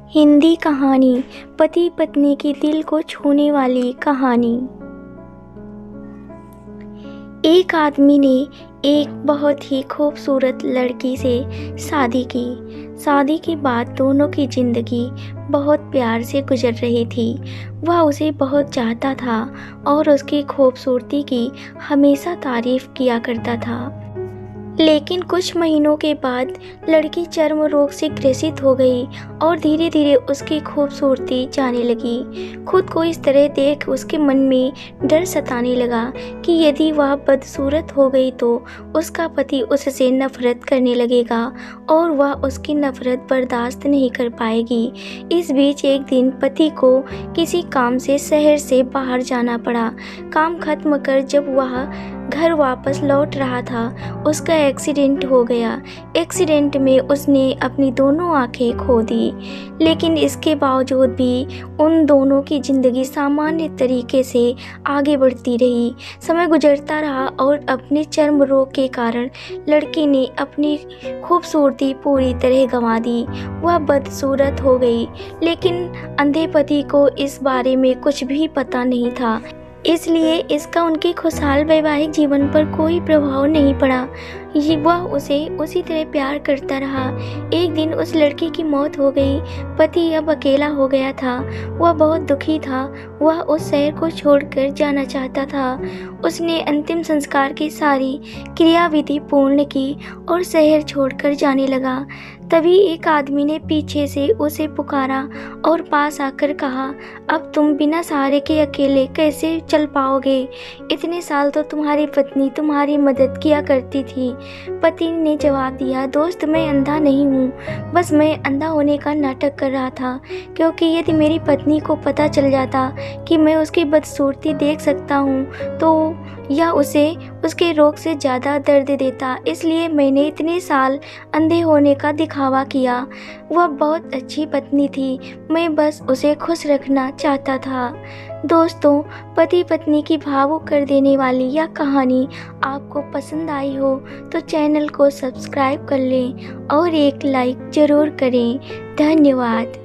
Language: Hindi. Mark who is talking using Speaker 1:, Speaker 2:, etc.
Speaker 1: हिंदी कहानी, पति पत्नी की दिल को छूने वाली कहानी। एक आदमी ने एक बहुत ही खूबसूरत लड़की से शादी की। शादी के बाद दोनों की ज़िंदगी बहुत प्यार से गुजर रही थी। वह उसे बहुत चाहता था और उसकी खूबसूरती की हमेशा तारीफ़ किया करता था। लेकिन कुछ महीनों के बाद लड़की चर्म रोग से ग्रसित हो गई और धीरे धीरे उसकी खूबसूरती जाने लगी। खुद को इस तरह देख उसके मन में डर सताने लगा कि यदि वह बदसूरत हो गई तो उसका पति उससे नफरत करने लगेगा और वह उसकी नफरत बर्दाश्त नहीं कर पाएगी। इस बीच एक दिन पति को किसी काम से शहर से बाहर जाना पड़ा। काम खत्म कर जब वह घर वापस लौट रहा था, उसका एक्सीडेंट हो गया। एक्सीडेंट में उसने अपनी दोनों आंखें खो दी, लेकिन इसके बावजूद भी उन दोनों की ज़िंदगी सामान्य तरीके से आगे बढ़ती रही। समय गुजरता रहा और अपने चर्म रोग के कारण लड़की ने अपनी खूबसूरती पूरी तरह गंवा दी। वह बदसूरत हो गई, लेकिन अंधे पति को इस बारे में कुछ भी पता नहीं था, इसलिए इसका उनके खुशहाल वैवाहिक जीवन पर कोई प्रभाव नहीं पड़ा। वह उसे उसी तरह प्यार करता रहा। एक दिन उस लड़की की मौत हो गई। पति अब अकेला हो गया था। वह बहुत दुखी था। वह उस शहर को छोड़कर जाना चाहता था। उसने अंतिम संस्कार की सारी क्रियाविधि पूर्ण की और शहर छोड़कर जाने लगा। तभी एक आदमी ने पीछे से उसे पुकारा और पास आकर कहा, अब तुम बिना सहारे के अकेले कैसे चल पाओगे? इतने साल तो तुम्हारी पत्नी तुम्हारी मदद किया करती थी। पति ने जवाब दिया, दोस्त, मैं अंधा नहीं हूँ, बस मैं अंधा होने का नाटक कर रहा था, क्योंकि यदि मेरी पत्नी को पता चल जाता कि मैं उसकी बदसूरती देख सकता हूँ तो यह उसे उसके रोग से ज़्यादा दर्द देता, इसलिए मैंने इतने साल अंधे होने का दिखावा किया। वह बहुत अच्छी पत्नी थी, मैं बस उसे खुश रखना चाहता था। दोस्तों, पति पत्नी की भावुक कर देने वाली यह कहानी आपको पसंद आई हो तो चैनल को सब्सक्राइब कर लें और एक लाइक ज़रूर करें। धन्यवाद।